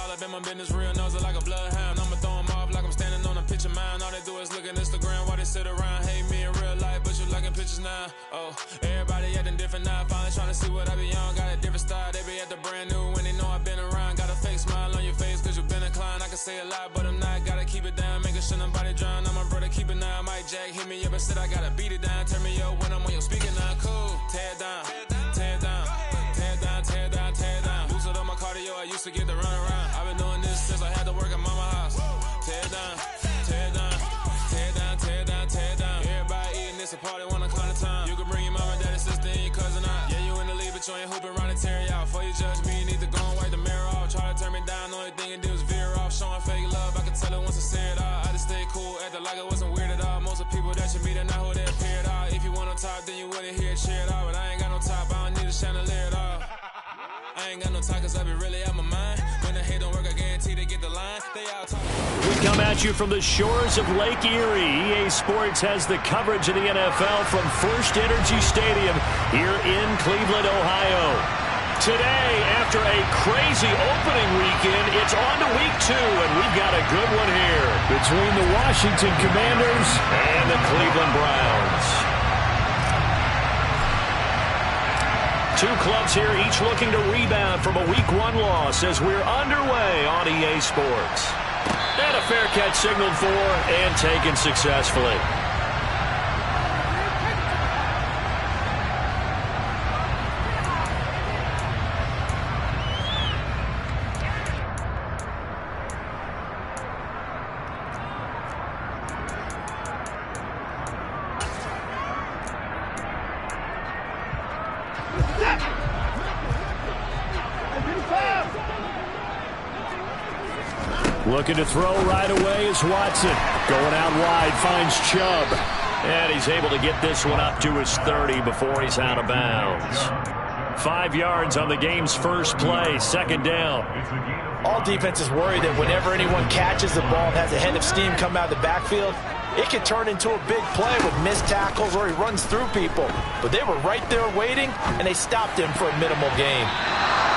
all up in my business, real nosy like a bloodhound. I'ma throw them off like I'm standing on a picture mound. All they do is look at Instagram while they sit around. Hate me in real life, but you liking pictures now. Oh, everybody acting different now. Finally trying to see what I be on. Got a different style, they be at the brand new when they know I've been around. Got a fake smile on your face cause you been inclined. I can say a lot, but I'm not. Gotta keep it down, making sure nobody drown. I'm my brother, keep it now. Mike Jack hit me up and said I gotta beat it down. Turn me up when I'm on your speaker now. Cool, tear it down, tear it down, tear it down, tear it down, tear it down. Boosted up my cardio, I used to get the run around. I've been doing this since I had to work at mama house. Tear it down, tear it down, tear it down, tear it down, tear it down. Everybody eating this a party, one o'clock of time. You can bring your mama, daddy, sister, and your cousin out. Yeah, you in the league, but you ain't hooping around and tear out. Before you judge me, you need to go and wipe the mirror off. Try to turn me down, the only thing you do is veer off. Showing fake love, I can tell it once I say it all. I just stay cool, acting like it wasn't weird at all. Most of the people that you meet are not who they appear at all. If you want on top, then you wouldn't hear it cheer at all. But I ain't got no top, I don't need a chandelier at all. I ain't got no talk cause I be really out my mind. When the hate don't work, I guarantee they get the line. They all talk. We come at you from the shores of Lake Erie. EA Sports has the coverage of the NFL from First Energy Stadium here in Cleveland, Ohio. Today, after a crazy opening weekend, it's on to week 2, and we've got a good one here between the Washington Commanders and the Cleveland Browns. Two clubs here, each looking to rebound from a Week 1 loss as we're underway on EA Sports. And a fair catch signaled for and taken successfully. Looking to throw right away is Watson. Going out wide, finds Chubb. And he's able to get this one up to his 30 before he's out of bounds. 5 yards on the game's first play, second down. All defenses worry that whenever anyone catches the ball and has a head of steam come out of the backfield, it can turn into a big play with missed tackles or he runs through people. But they were right there waiting, and they stopped him for a minimal gain.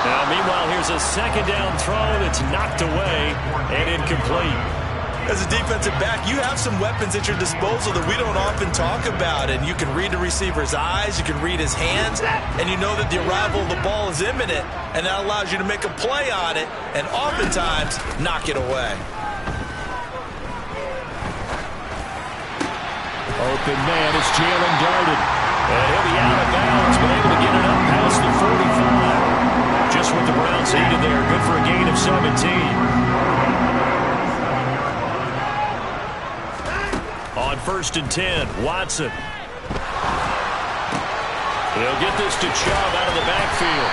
Now, meanwhile, here's a second down throw that's knocked away and incomplete. As a defensive back, you have some weapons at your disposal that we don't often talk about. And you can read the receiver's eyes, you can read his hands, and you know that the arrival of the ball is imminent. And that allows you to make a play on it and oftentimes knock it away. Open man is Jalen Darden. And he'll be out of bounds, but able to get it up past the 45. Just what the Browns needed there. Good for a gain of 17. On 1st and 10, Watson. He'll get this to Chubb out of the backfield.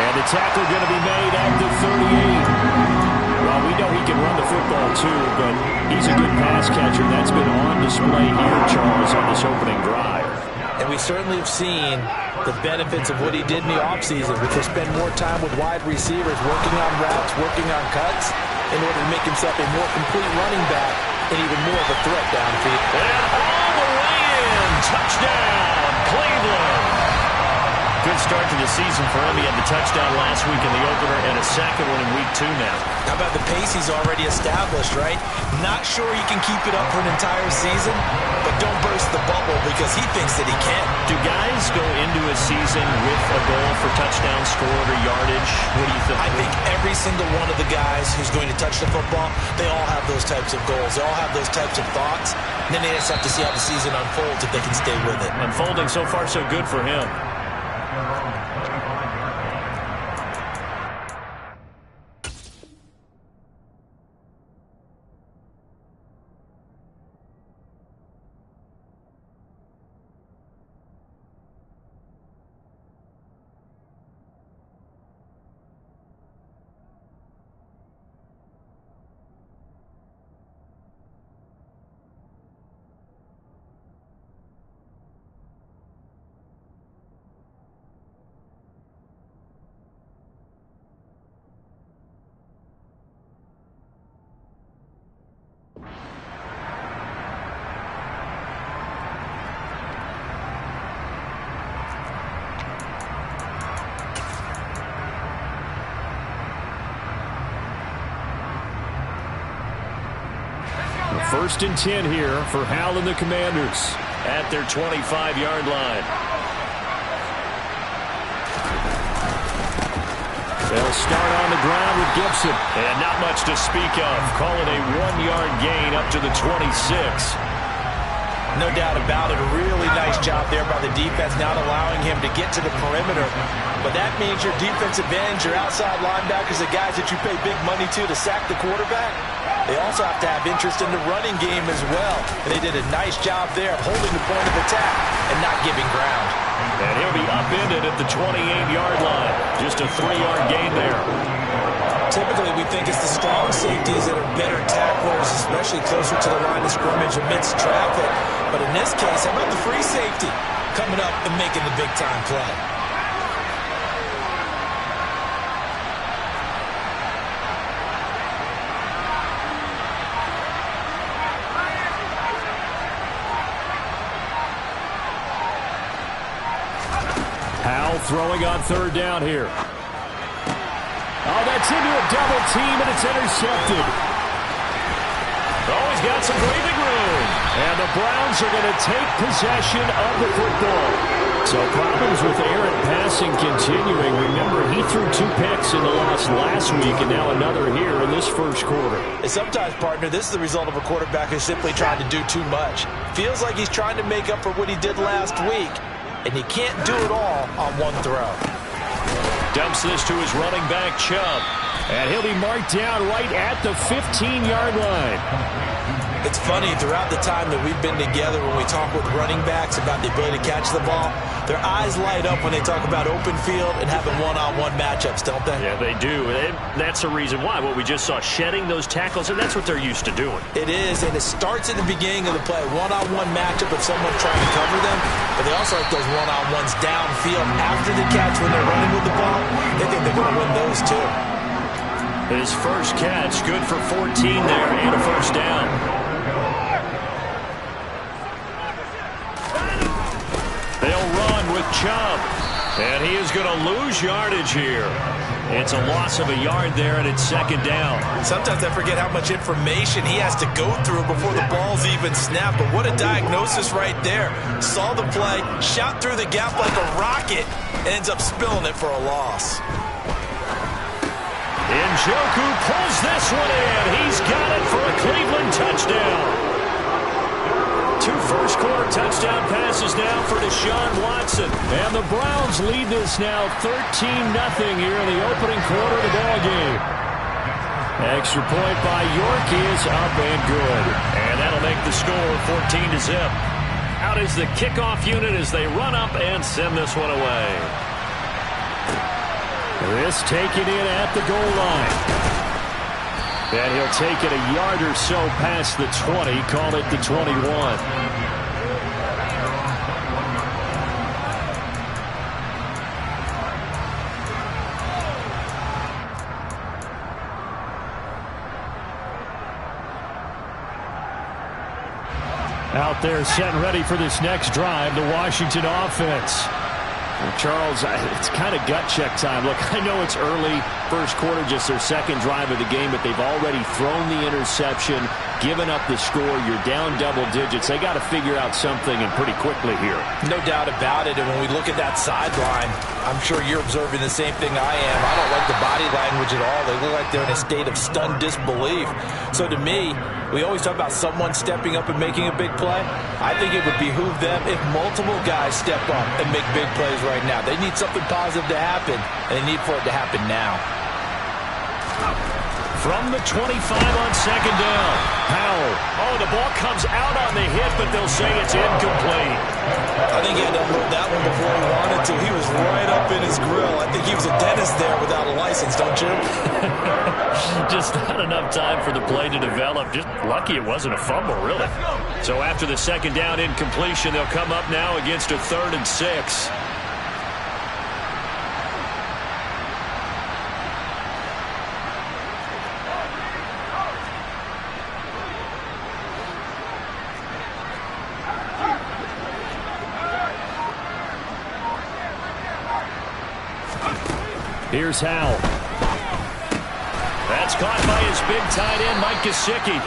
And the tackle going to be made at the 38. Well, we know he can run the football too, but he's a good pass catcher. That's been on display here, Charles, on this opening drive. And we certainly have seen the benefits of what he did in the offseason, which was spend more time with wide receivers, working on routes, working on cuts, in order to make himself a more complete running back and even more of a threat downfield. And all the way in, touchdown, Cleveland. Good start to the season for him. He had the touchdown last week in the opener and a second one in week 2 now. How about the pace he's already established, right? Not sure he can keep it up for an entire season, but don't burst the bubble because he thinks that he can. Do guys go into a season with a goal for touchdown scored or yardage? What do you think? I think every single one of the guys who's going to touch the football, they all have those types of goals. They all have those types of thoughts. And then they just have to see how the season unfolds if they can stay with it. Unfolding so far so good for him. First and 10 here for Hal and the Commanders at their 25-yard line. They'll start on the ground with Gibson. And not much to speak of. Call it a 1-yard gain up to the 26. No doubt about it. A really nice job there by the defense, not allowing him to get to the perimeter. But that means your defensive ends, your outside linebackers, the guys that you pay big money to sack the quarterback, they also have to have interest in the running game as well. And they did a nice job there of holding the point of attack and not giving ground. And he'll be upended at the 28-yard line. Just a 3-yard gain there. Typically, we think it's the strong safeties that are better tacklers, especially closer to the line of scrimmage amidst traffic. But in this case, how about the free safety coming up and making the big-time play? Hal throwing on third down here. Oh, that's into a double team, and it's intercepted. Oh, he's got some breathing room. And the Browns are going to take possession of the football. So problems with errant passing continuing. Remember, he threw 2 picks in the loss last week, and now another here in this first quarter. And sometimes, partner, this is the result of a quarterback who's simply trying to do too much. Feels like he's trying to make up for what he did last week, and he can't do it all on one throw. Dumps this to his running back, Chubb. And he'll be marked down right at the 15-yard line. It's funny, throughout the time that we've been together, when we talk with running backs about the ability to catch the ball, their eyes light up when they talk about open field and having one-on-one matchups, don't they? Yeah, they do. And that's the reason why. What we just saw, shedding those tackles, and that's what they're used to doing. It is, and it starts at the beginning of the play. One-on-one matchup if someone's trying to cover them, but they also like those one-on-ones downfield after the catch when they're running with the ball. They think they're going to win those too. His first catch, good for 14 there and a first down. They'll run with Chubb, and he is going to lose yardage here. It's a loss of a yard there, and it's second down. Sometimes I forget how much information he has to go through before the ball's even snapped, but what a diagnosis right there. Saw the play, shot through the gap like a rocket, and ends up spilling it for a loss. Njoku pulls this one in. He's got it for a Cleveland touchdown. 2 first-quarter touchdown passes now for Deshaun Watson. And the Browns lead this now 13-0 here in the opening quarter of the ballgame. Extra point by York is up and good. And that'll make the score 14-0. Out is the kickoff unit as they run up and send this one away. This taken in at the goal line. And he'll take it a yard or so past the 20, call it the 21. Out there set and ready for this next drive, the Washington offense. Well, Charles, it's kind of gut check time. Look, I know it's early, first quarter, just their second drive of the game, but they've already thrown the interception, given up the score. You're down double digits. They got to figure out something, and pretty quickly here. No doubt about it, and when we look at that sideline, I'm sure you're observing the same thing I am. I don't like the body language at all. They look like they're in a state of stunned disbelief. So to me, we always talk about someone stepping up and making a big play. I think it would behoove them if multiple guys step up and make big plays right now. They need something positive to happen, and they need for it to happen now. From the 25 on second down, Powell. Oh, the ball comes out on the hit, but they'll say it's incomplete. I think he had to unload that one before he wanted to. He was right up in his grill. I think he was a dentist there without a license, don't you? Just not enough time for the play to develop. Just lucky it wasn't a fumble, really. So after the second down incompletion, they'll come up now against a 3rd and 6. Here's Hal. That's caught by his big tight end, Mike Gesicki.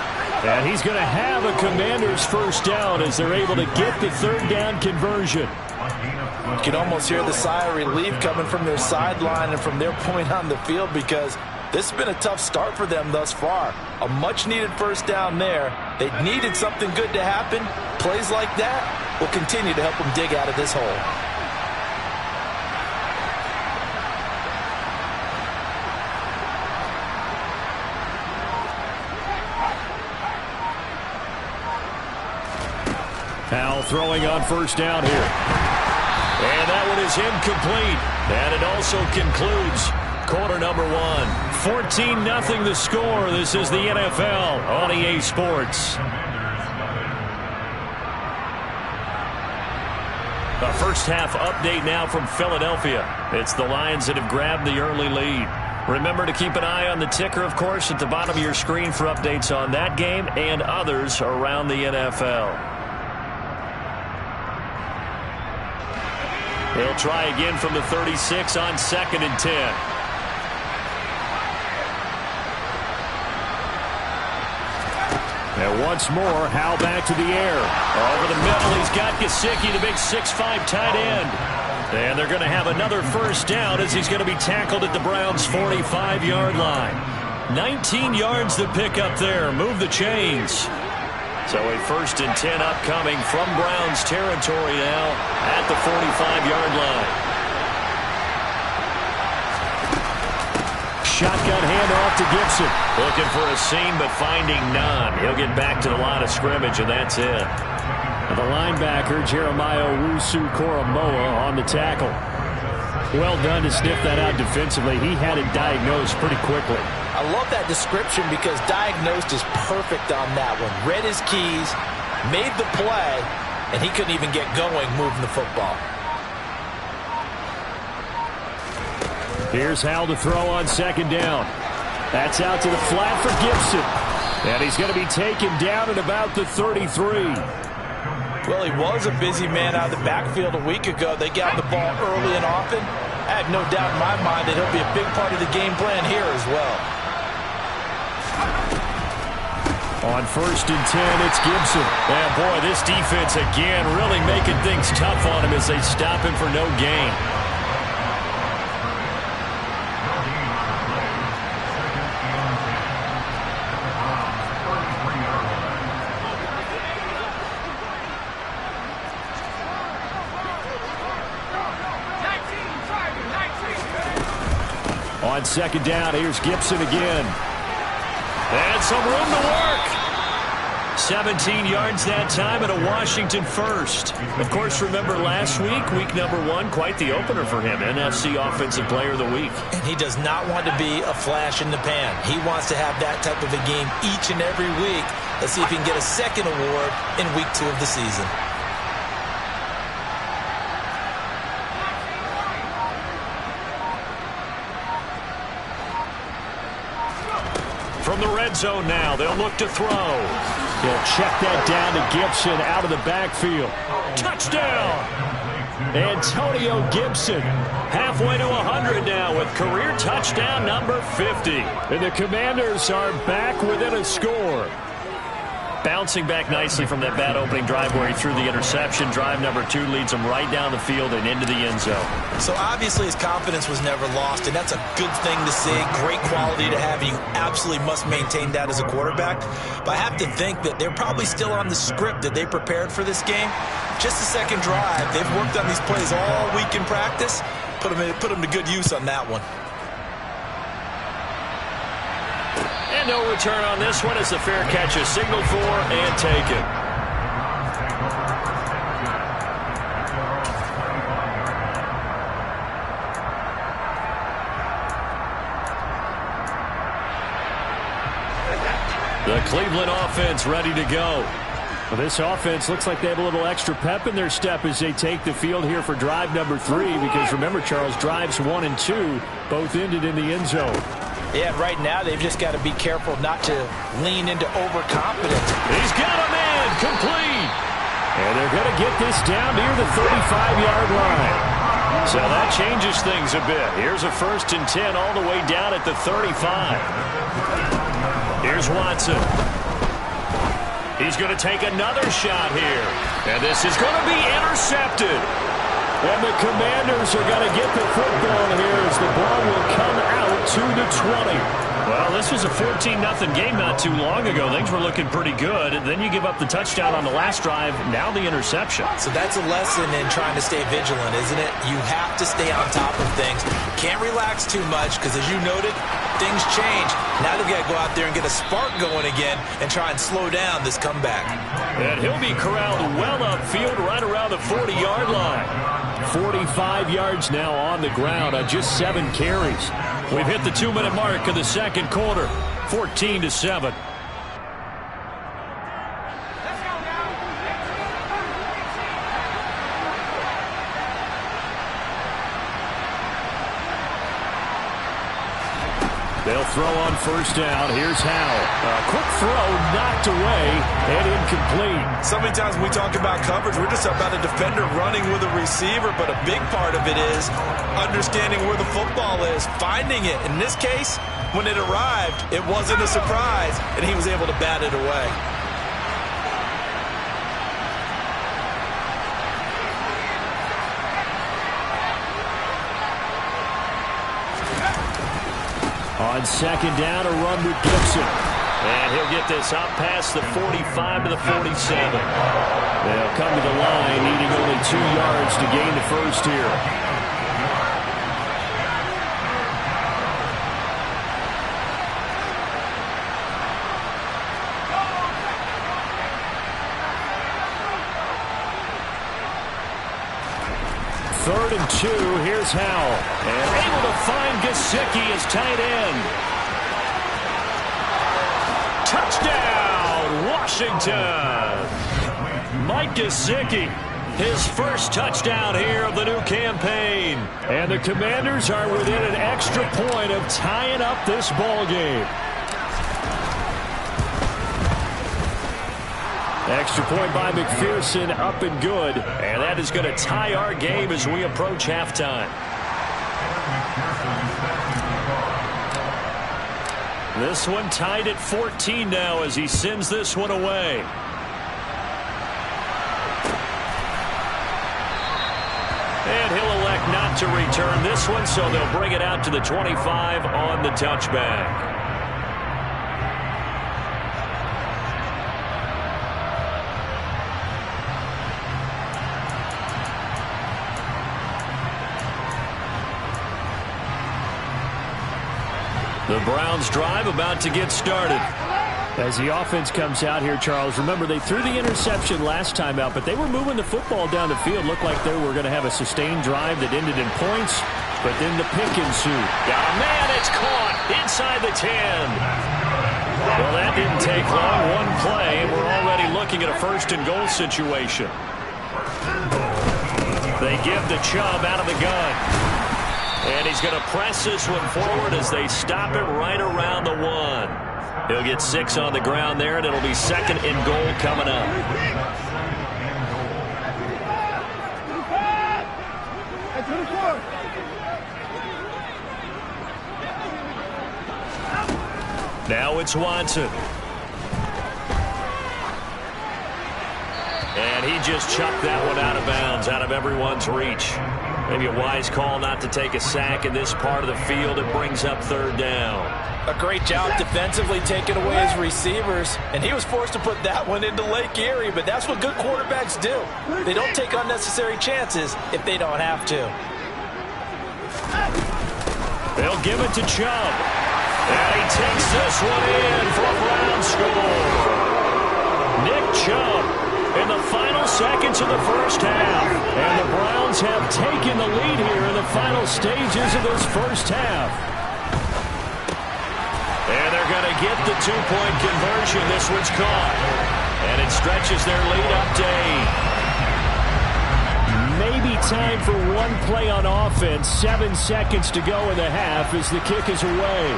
And he's going to have a Commanders first down as they're able to get the third down conversion. You can almost hear the sigh of relief coming from their sideline and from their point on the field, because this has been a tough start for them thus far. A much-needed first down there. They needed something good to happen. Plays like that will continue to help them dig out of this hole. Powell throwing on first down here. And that one is incomplete. And it also concludes quarter number one. 14-0 the score. This is the NFL on EA Sports. A first half update now from Philadelphia. It's the Lions that have grabbed the early lead. Remember to keep an eye on the ticker, of course, at the bottom of your screen for updates on that game and others around the NFL. They'll try again from the 36 on 2nd and 10. And once more, Howell back to the air. Over the middle, he's got Gesicki, the big 6'5" tight end. And they're going to have another first down as he's going to be tackled at the Browns' 45-yard line. 19 yards to pick up there. Move the chains. So a 1st and 10 upcoming from Browns territory now at the 45-yard line. Shotgun handoff to Gibson. Looking for a seam, but finding none. He'll get back to the line of scrimmage, and that's it. The linebacker, Jeremiah Owusu-Koramoah, on the tackle. Well done to sniff that out defensively. He had it diagnosed pretty quickly. I love that description because diagnosed is perfect on that one. Read his keys, made the play, and he couldn't even get going moving the football. Here's Howell to throw on 2nd down. That's out to the flat for Gibson. And he's going to be taken down at about the 33. Well, he was a busy man out of the backfield a week ago. They got the ball early and often. I have no doubt in my mind that he'll be a big part of the game plan here as well. On 1st and 10, it's Gibson. And boy, this defense again really making things tough on him as they stop him for no gain. On 2nd down, here's Gibson again. And some room to work. 17 yards that time and a Washington first. Of course, remember last week, week number 1, quite the opener for him. NFC Offensive Player of the Week. And he does not want to be a flash in the pan. He wants to have that type of a game each and every week. Let's see if he can get a second award in week 2 of the season. From the red zone now, they'll look to throw. He'll check that down to Gibson out of the backfield. Touchdown! Antonio Gibson halfway to 100 now with career touchdown number 50. And the Commanders are back within a score. Bouncing back nicely from that bad opening drive where he threw the interception. Drive number 2 leads him right down the field and into the end zone. So obviously his confidence was never lost, and that's a good thing to see. Great quality to have, and you absolutely must maintain that as a quarterback. But I have to think that they're probably still on the script that they prepared for this game. Just the second drive. They've worked on these plays all week in practice. Put them to good use on that one. And no return on this one as the fair catch is signaled for and taken. The Cleveland offense ready to go. Well, this offense looks like they have a little extra pep in their step as they take the field here for drive number 3, because remember, Charles, drives 1 and 2 both ended in the end zone. Yeah, right now they've just got to be careful not to lean into overconfidence. He's got a man complete. And they're going to get this down near the 35-yard line. So that changes things a bit. Here's a 1st and 10 all the way down at the 35. Here's Watson. He's going to take another shot here. And this is going to be intercepted. And the Commanders are going to get the football here as the ball will come out to the 20. Well, this was a 14-0 game not too long ago. Things were looking pretty good. And then you give up the touchdown on the last drive. Now the interception. So that's a lesson in trying to stay vigilant, isn't it? You have to stay on top of things. Can't relax too much because, as you noted, things change. Now they've got to go out there and get a spark going again and try and slow down this comeback. And he'll be corralled well upfield right around the 40-yard line. 45 yards now on the ground on just 7 carries. We've hit the 2-minute mark of the second quarter, 14-7. They'll throw on first down. Here's Howell. A quick throw knocked away and incomplete. So many times when we talk about coverage, we're just about a defender running with a receiver, but a big part of it is understanding where the football is, finding it. In this case, when it arrived, it wasn't a surprise, and he was able to bat it away. On second down, a run with Gibson. And he'll get this up past the 45 to the 47. They'll come to the line, needing only 2 yards to gain the first here. Third and 2, here's Howell. And able to find Gesicki as tight end. Touchdown, Washington! Mike Gesicki, his first touchdown here of the new campaign. And the Commanders are within an extra point of tying up this ball game. Extra point by McPherson, up and good. And that is going to tie our game as we approach halftime. This one tied at 14 now as he sends this one away. And he'll elect not to return this one, so they'll bring it out to the 25 on the touchback. The Browns drive about to get started. As the offense comes out here, Charles, remember they threw the interception last time out, but they were moving the football down the field. Looked like they were going to have a sustained drive that ended in points, but then the pick ensued. Oh, man, it's caught inside the 10. Well, that didn't take long. One play, and we're already looking at a first-and-goal situation. They give the Chubb out of the gun. And he's going to press this one forward as they stop it right around the 1. He'll get 6 on the ground there, and it'll be second and goal coming up. Now it's Watson. And he just chucked that one out of bounds, out of everyone's reach. Maybe a wise call not to take a sack in this part of the field. It brings up third down. A great job defensively taking away his receivers, and he was forced to put that one into Lake Erie, but that's what good quarterbacks do. They don't take unnecessary chances if they don't have to. They'll give it to Chubb. And he takes this one in for a Brown score. Nick Chubb in the final seconds of the first half. And the Browns have taken the lead here in the final stages of this first half. And they're going to get the 2-point conversion. This one's caught. And it stretches their lead up to 8. Maybe time for one play on offense. 7 seconds to go in the half as the kick is away.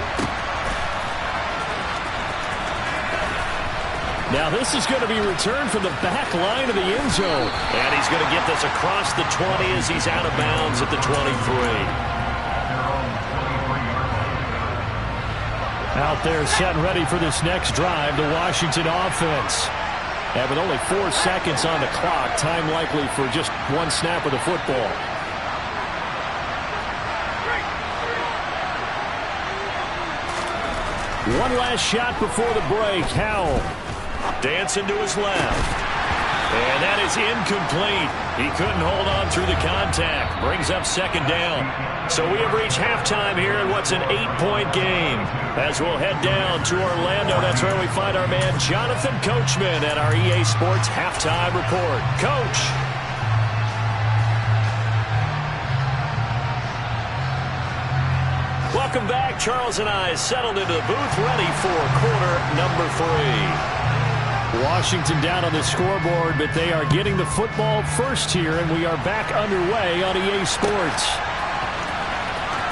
Now this is going to be returned from the back line of the end zone. And he's going to get this across the 20 as he's out of bounds at the 23. Out there set and ready for this next drive, the Washington offense. And with only 4 seconds on the clock, time likely for just one snap of the football. One last shot before the break. Howell dancing to his left. And that is incomplete. He couldn't hold on through the contact. Brings up second down. So we have reached halftime here in what's an 8-point game. As we'll head down to Orlando, that's where we find our man Jonathan Coachman at our EA Sports Halftime Report. Coach. Welcome back. Charles and I settled into the booth, ready for quarter number 3. Washington down on the scoreboard, but they are getting the football first here, and we are back underway on EA Sports.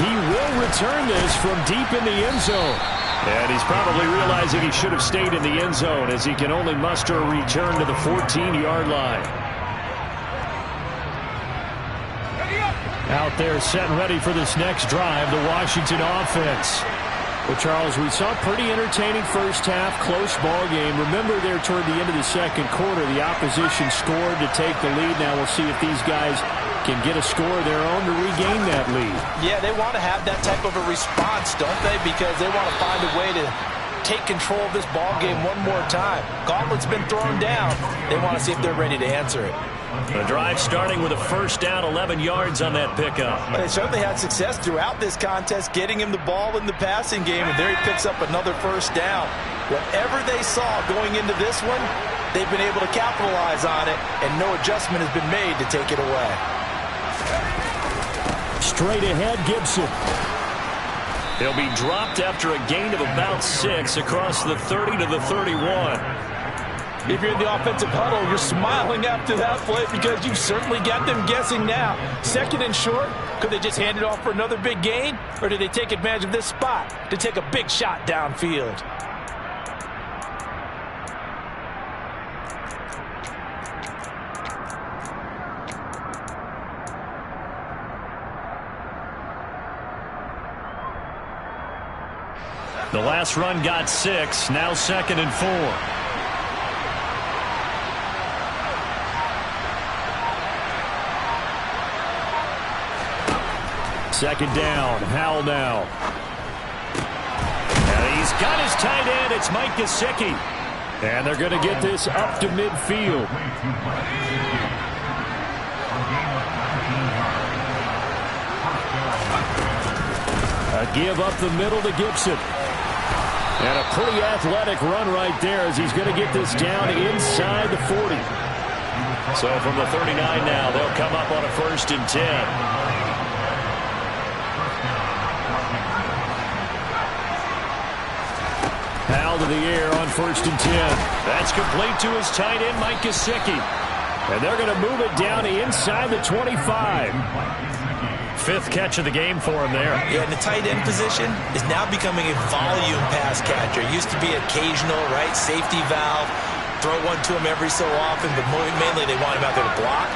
He will return this from deep in the end zone. And he's probably realizing he should have stayed in the end zone as he can only muster a return to the 14-yard line. Out there set and ready for this next drive, the Washington offense. Well, Charles, we saw a pretty entertaining first half, close ball game. Remember there toward the end of the second quarter, the opposition scored to take the lead. Now we'll see if these guys can get a score of their own to regain that lead. Yeah, they want to have that type of a response, don't they? Because they want to find a way to take control of this ball game one more time. Gauntlet's been thrown down. They want to see if they're ready to answer it. The drive starting with a first down, 11 yards on that pickup. But they certainly had success throughout this contest, getting him the ball in the passing game, and there he picks up another first down. Whatever they saw going into this one, they've been able to capitalize on it, and no adjustment has been made to take it away. Straight ahead, Gibson. He'll be dropped after a gain of about 6 across the 30 to the 31. If you're in the offensive huddle, you're smiling after that play because you certainly got them guessing now. Second and short, could they just hand it off for another big gain? Or did they take advantage of this spot to take a big shot downfield? The last run got 6, now 2nd and 4. Second down, Howell now. And he's got his tight end, it's Mike Gesicki. And they're going to get this up to midfield. A give up the middle to Gibson. And a pretty athletic run right there as he's going to get this down inside the 40. So from the 39 now, they'll come up on a 1st and 10. Howell to the air on 1st and 10. That's complete to his tight end, Mike Gesicki. And they're going to move it down inside the 25. 5th catch of the game for him there. Yeah, and the tight end position is now becoming a volume pass catcher. It used to be occasional, right? Safety valve. Throw one to him every so often, but mainly they want him out there to block.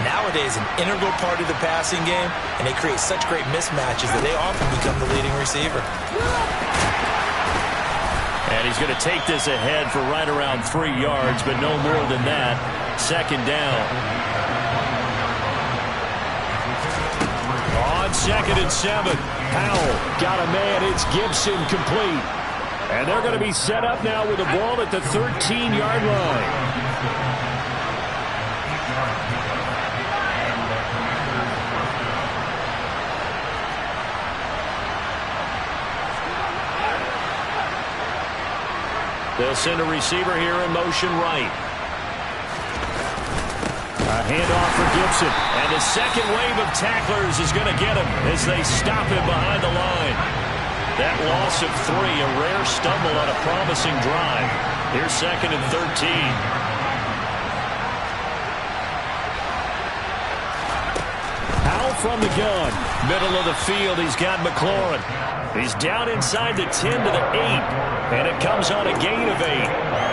Nowadays, an integral part of the passing game, and they create such great mismatches that they often become the leading receiver. And he's going to take this ahead for right around 3 yards, but no more than that. 2nd down. On 2nd and 7. Howell got a man. It's Gibson complete. And they're going to be set up now with the ball at the 13-yard line. They'll send a receiver here in motion right. A handoff for Gibson. And the second wave of tacklers is going to get him as they stop him behind the line. That loss of 3, a rare stumble on a promising drive. Here's 2nd and 13. Howell from the gun. Middle of the field, he's got McLaurin. He's down inside the 10 to the 8, and it comes on a gain of 8.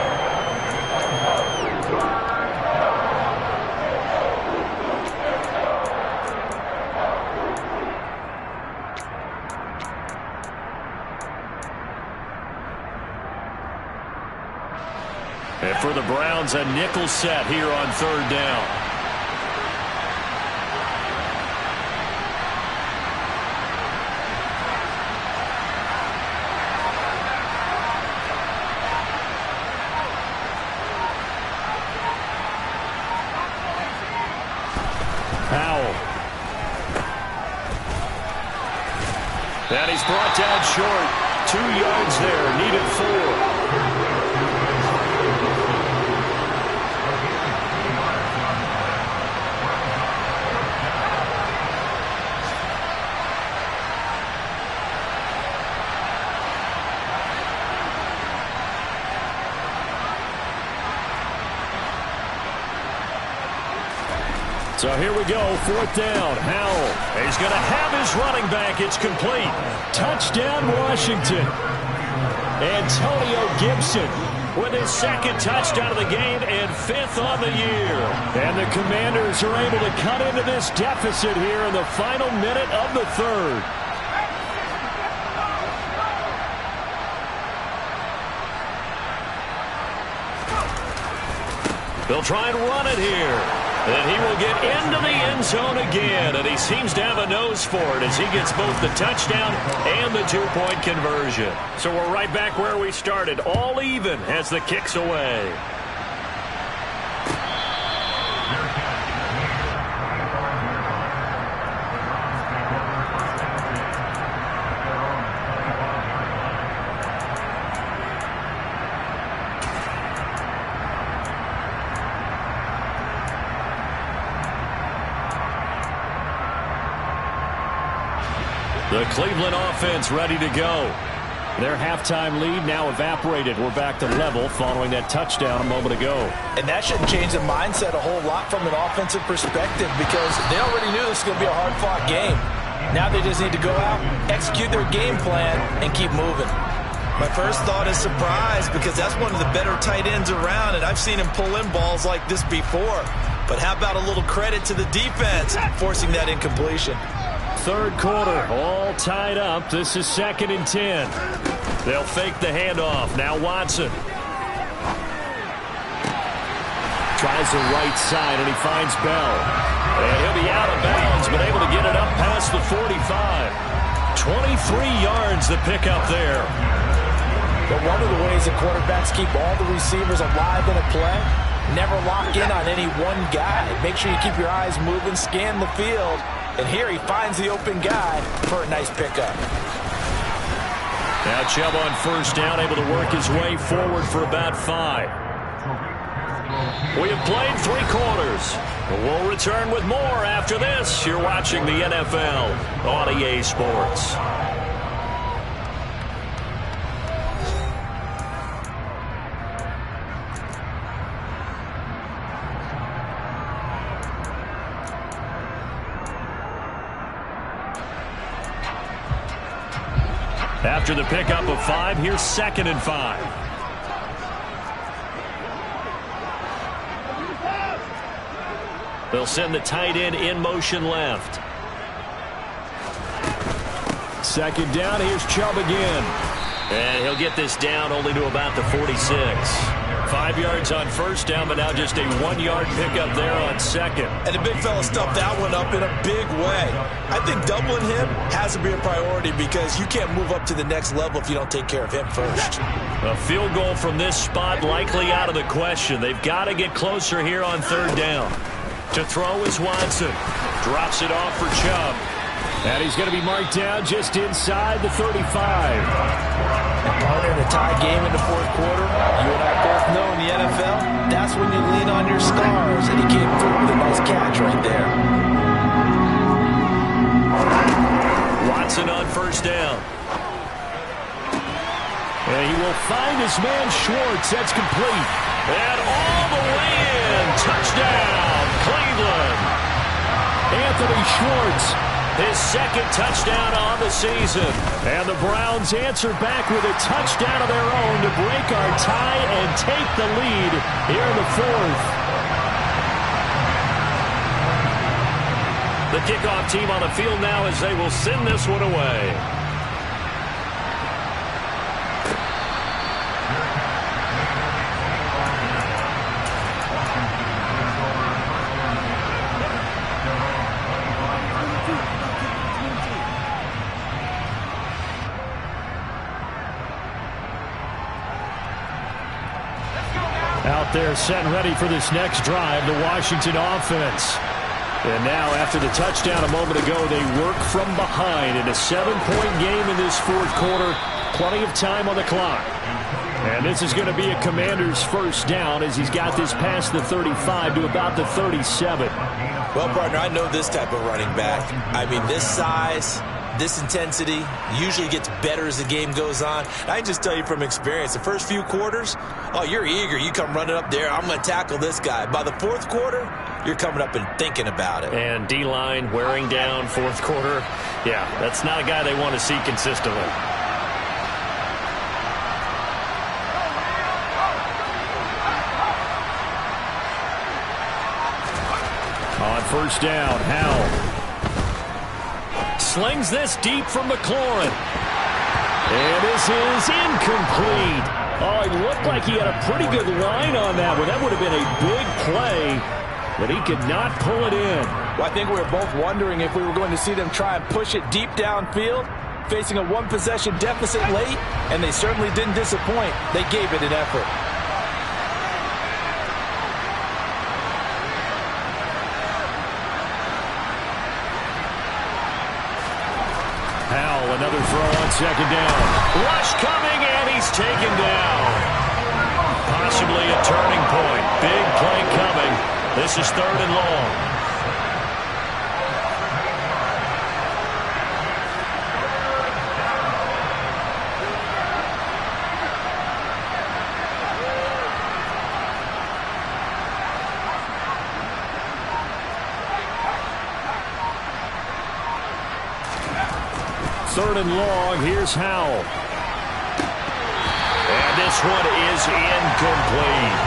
And for the Browns, a nickel set here on third down. And he's brought down short. 2 yards there. Needed 4. So here we go, 4th down. Howell, he's going to have his running back. It's complete. Touchdown, Washington. Antonio Gibson with his 2nd touchdown of the game and 5th on the year. And the Commanders are able to cut into this deficit here in the final minute of the 3rd. They'll try and run it here. And he will get into the end zone again. And he seems to have a nose for it as he gets both the touchdown and the 2-point conversion. So we're right back where we started. All even as the kick's away. The Cleveland offense ready to go. Their halftime lead now evaporated. We're back to level following that touchdown a moment ago. And that shouldn't change the mindset a whole lot from an offensive perspective because they already knew this was going to be a hard-fought game. Now they just need to go out, execute their game plan, and keep moving. My first thought is surprise because that's one of the better tight ends around, and I've seen him pull in balls like this before. But how about a little credit to the defense forcing that incompletion? 3rd quarter, all tied up. This is 2nd and 10. They'll fake the handoff. Now Watson. Tries the right side, and he finds Bell. And he'll be out of bounds, but able to get it up past the 45. 23 yards to pick up there. But one of the ways that quarterbacks keep all the receivers alive in a play, never lock in on any one guy. Make sure you keep your eyes moving, scan the field. And here he finds the open guy for a nice pickup. Now Chubb on 1st down, able to work his way forward for about 5. We have played 3 quarters. We'll return with more after this. You're watching the NFL on EA Sports. After the pickup of 5, here's 2nd and 5. They'll send the tight end in motion left. 2nd down, here's Chubb again. And he'll get this down only to about the 46. 5 yards on 1st down, but now just a 1-yard pickup there on 2nd. And the big fella stuffed that one up in a big way. I think doubling him has to be a priority because you can't move up to the next level if you don't take care of him first. A field goal from this spot likely out of the question. They've got to get closer here on 3rd down. To throw is Watson. Drops it off for Chubb. And he's going to be marked down just inside the 35. Partner in a tie game in the 4th quarter. You and I both know in the NFL, that's when you lean on your stars, and he came through with a nice catch right there. Watson on 1st down. And he will find his man Schwartz. That's complete. And all the way in. Touchdown, Cleveland. Anthony Schwartz. His 2nd touchdown on the season. And the Browns answer back with a touchdown of their own to break our tie and take the lead here in the 4th. The kickoff team on the field now as they will send this one away. Out there set and ready for this next drive, the Washington offense. And now, after the touchdown a moment ago, they work from behind in a 7-point game in this fourth quarter. Plenty of time on the clock. And this is going to be a Commander's first down as he's got this past the 35 to about the 37. Well, partner, I know this type of running back. I mean, this size, this intensity usually gets better as the game goes on. I can just tell you from experience, the first few quarters, oh, you're eager. You come running up there, I'm going to tackle this guy. By the fourth quarter, you're coming up and thinking about it. And D-line wearing down fourth quarter. Yeah, that's not a guy they want to see consistently. On first down, Howell slings this deep from McLaurin. And this is incomplete. Oh, it looked like he had a pretty good line on that one. That would have been a big play, but he could not pull it in. Well, I think we were both wondering if we were going to see them try and push it deep downfield, facing a one-possession deficit late, and they certainly didn't disappoint. They gave it an effort. Another throw on second down. Rush coming, and he's taken down. Possibly a turning point. Big play coming. This is 3rd and long. Third and long, here's Howell. And this one is incomplete.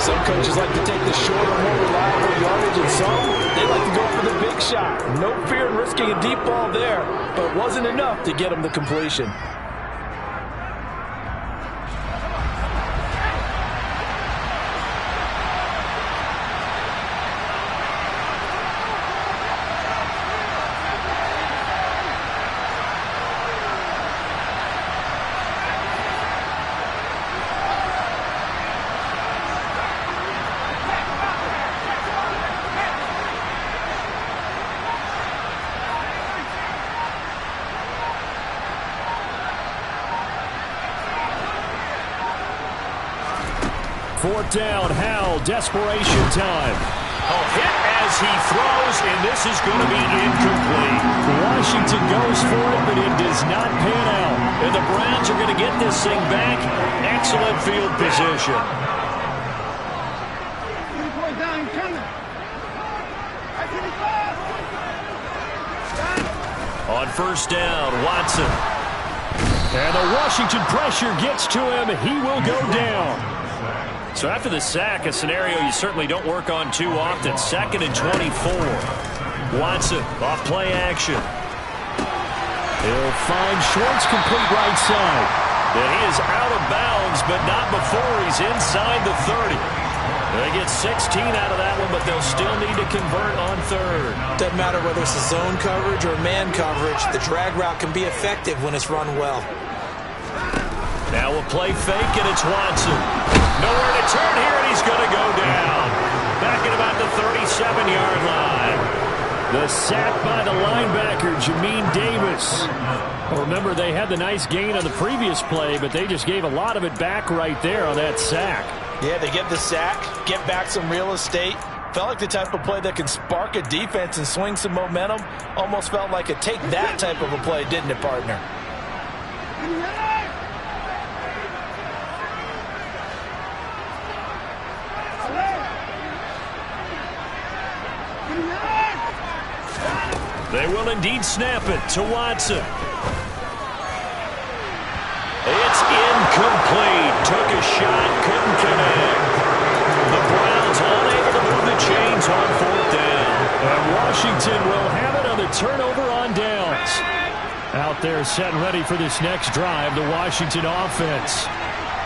Some coaches like to take the shorter, more reliable yardage, and some, they like to go for the big shot. No fear in risking a deep ball there, but it wasn't enough to get them the completion. Fourth down, Howell, desperation time. Oh, hit as he throws, and this is going to be incomplete. Washington goes for it, but it does not pan out. And the Browns are going to get this thing back. Excellent field position. On first down, Watson. And the Washington pressure gets to him. He will go down. So after the sack, a scenario you certainly don't work on too often. 2nd and 24. Watson off play action. He'll find Schwartz complete right side. And he is out of bounds, but not before he's inside the 30. They get 16 out of that one, but they'll still need to convert on 3rd. Doesn't matter whether it's a zone coverage or man coverage. The drag route can be effective when it's run well. Now a play fake, and it's Watson. Nowhere to turn here, and he's going to go down. Back at about the 37-yard line. The sack by the linebacker, Jamin Davis. Well, remember, they had the nice gain on the previous play, but they just gave a lot of it back right there on that sack. Yeah, they get the sack, get back some real estate. Felt like the type of play that can spark a defense and swing some momentum. Almost felt like a take that type of a play, didn't it, partner? They will indeed snap it to Watson. It's incomplete. Took a shot, couldn't connect. The Browns unable to move the chains on 4th down. And Washington will have it on the turnover on downs. Out there set and ready for this next drive, the Washington offense.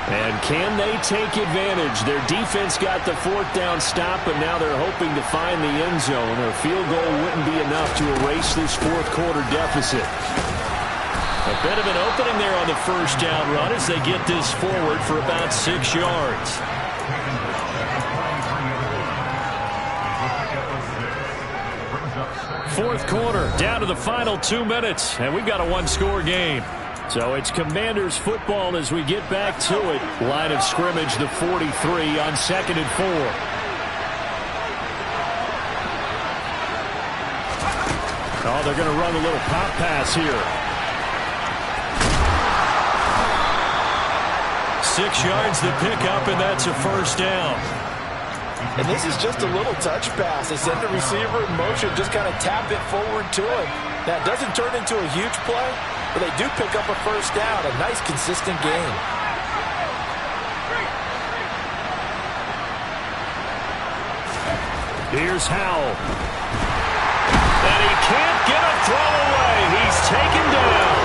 And can they take advantage? Their defense got the 4th down stop, but now they're hoping to find the end zone. A field goal wouldn't be enough to erase this 4th quarter deficit. A bit of an opening there on the first down run as they get this forward for about 6 yards. Fourth quarter, down to the final 2 minutes, and we've got a one-score game. So it's Commanders football as we get back to it. Line of scrimmage, the 43 on 2nd and 4. Oh, they're going to run a little pop pass here. 6 yards to pick up, and that's a first down. And this is just a little touch pass. They send the receiver in motion, just kind of tap it forward to him. That doesn't turn into a huge play, but they do pick up a first down. A nice, consistent game. Here's Howell. And he can't get a throw away. He's taken down.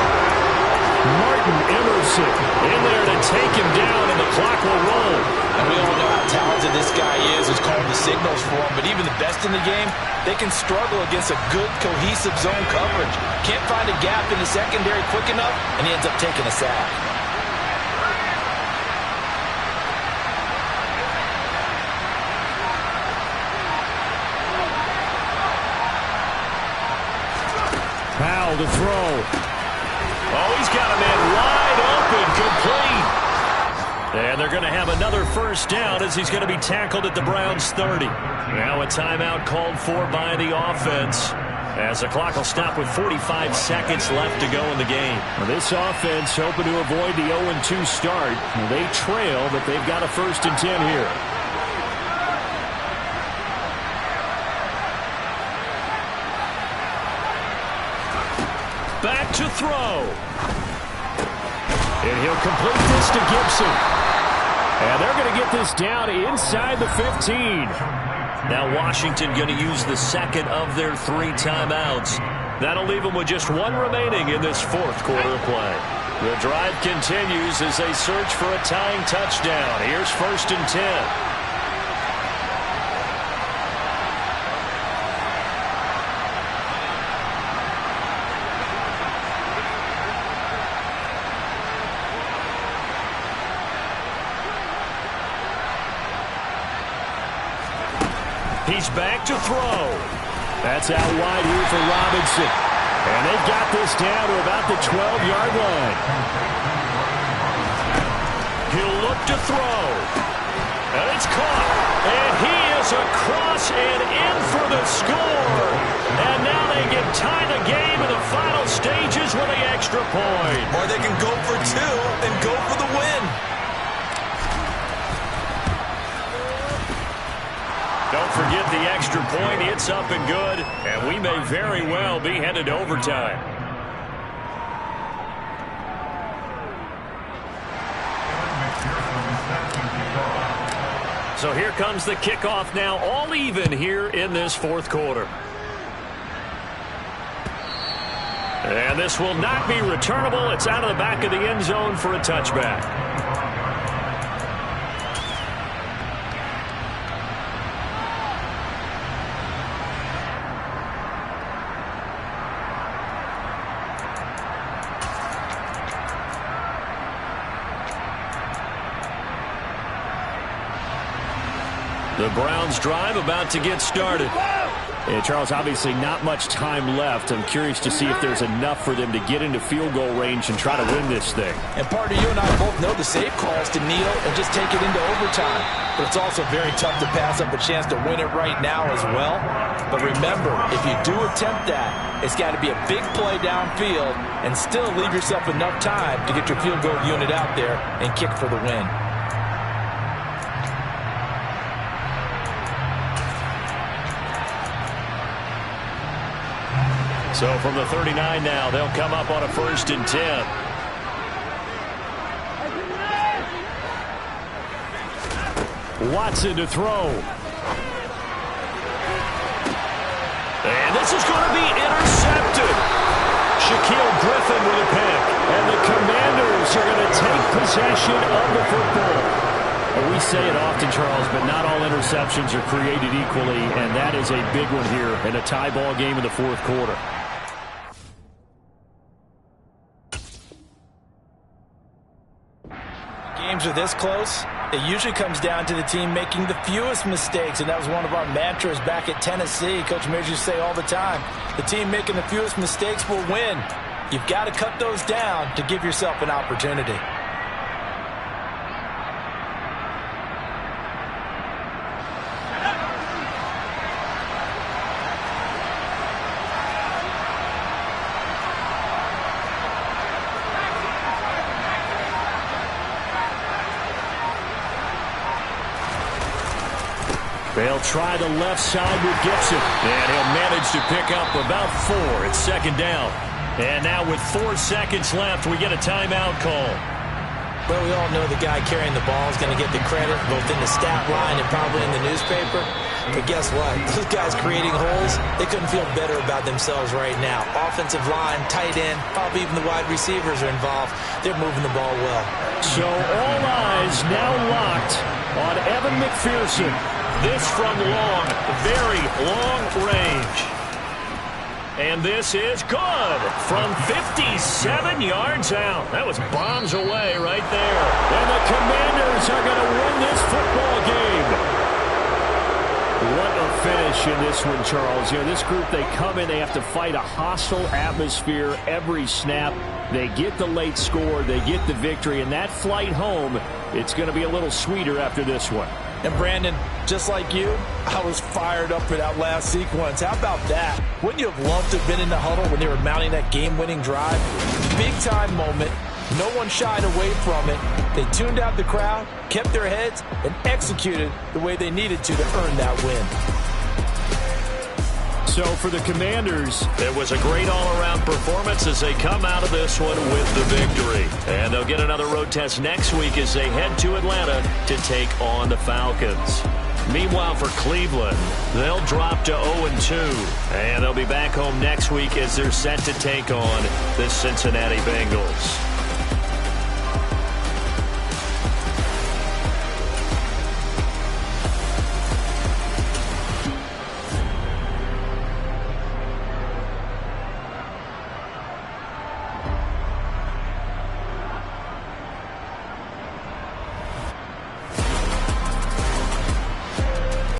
Martin Emerson in there to take him down, and the clock will roll. And we all know how talented this guy is. Who's calling the signals for him. But even the best in the game, they can struggle against a good, cohesive zone coverage. Can't find a gap in the secondary quick enough, and he ends up taking a sack. Powell to throw. Oh, he's got a man wide open, complete. And they're going to have another first down as he's going to be tackled at the Browns' 30. Now a timeout called for by the offense as the clock will stop with 45 seconds left to go in the game. Well, this offense hoping to avoid the 0-2 start. They trail, but they've got a 1st and 10 here. Back to throw. And he'll complete this to Gibson. And they're going to get this down inside the 15. Now Washington going to use the second of their 3 timeouts. That'll leave them with just 1 remaining in this 4th quarter of play. The drive continues as they search for a tying touchdown. Here's 1st and 10. He's back to throw. That's out wide here for Robinson. And they've got this down to about the 12-yard line. He'll look to throw. And it's caught. And he is across and in for the score. And now they can tie the game in the final stages with the extra point. Or they can go for 2 and go for the win. Don't forget the extra point. It's up and good, and we may very well be headed to overtime. So here comes the kickoff now, all even here in this 4th quarter. And this will not be returnable. It's out of the back of the end zone for a touchback. The Browns drive about to get started. And Charles, obviously not much time left. I'm curious to see if there's enough for them to get into field goal range and try to win this thing. And partner, you and I both know the safe calls to kneel and just take it into overtime. But it's also very tough to pass up a chance to win it right now as well. But remember, if you do attempt that, it's got to be a big play downfield and still leave yourself enough time to get your field goal unit out there and kick for the win. So from the 39 now, they'll come up on a 1st and 10. Watson to throw. And this is going to be intercepted. Shaquille Griffin with a pick. And the Commanders are going to take possession of the football. We say it often, Charles, but not all interceptions are created equally, and that is a big one here in a tie ball game in the 4th quarter. games are this close, it usually comes down to the team making the fewest mistakes, and that was one of our mantras back at Tennessee. Coach Mears used to say all the time, the team making the fewest mistakes will win. You've got to cut those down to give yourself an opportunity. They'll try the left side with Gibson. And he'll manage to pick up about 4. It's second down. And now with 4 seconds left, we get a timeout call. Well, we all know the guy carrying the ball is going to get the credit, both in the stat line and probably in the newspaper. But guess what? Those guys creating holes, they couldn't feel better about themselves right now. Offensive line, tight end, probably even the wide receivers are involved. They're moving the ball well. So all eyes now locked on Evan McPherson. This from long, very long range. And this is good from 57 yards out. That was bombs away right there. And the Commanders are going to win this football game. What a finish in this one, Charles. You know, this group, they come in, they have to fight a hostile atmosphere every snap. They get the late score, they get the victory, and that flight home, it's going to be a little sweeter after this one. And Brandon, just like you, I was fired up for that last sequence. How about that? Wouldn't you have loved to have been in the huddle when they were mounting that game-winning drive? Big-time moment. No one shied away from it. They tuned out the crowd, kept their heads, and executed the way they needed to earn that win. So for the Commanders, it was a great all-around performance as they come out of this one with the victory. And they'll get another road test next week as they head to Atlanta to take on the Falcons. Meanwhile, for Cleveland, they'll drop to 0-2. And they'll be back home next week as they're set to take on the Cincinnati Bengals.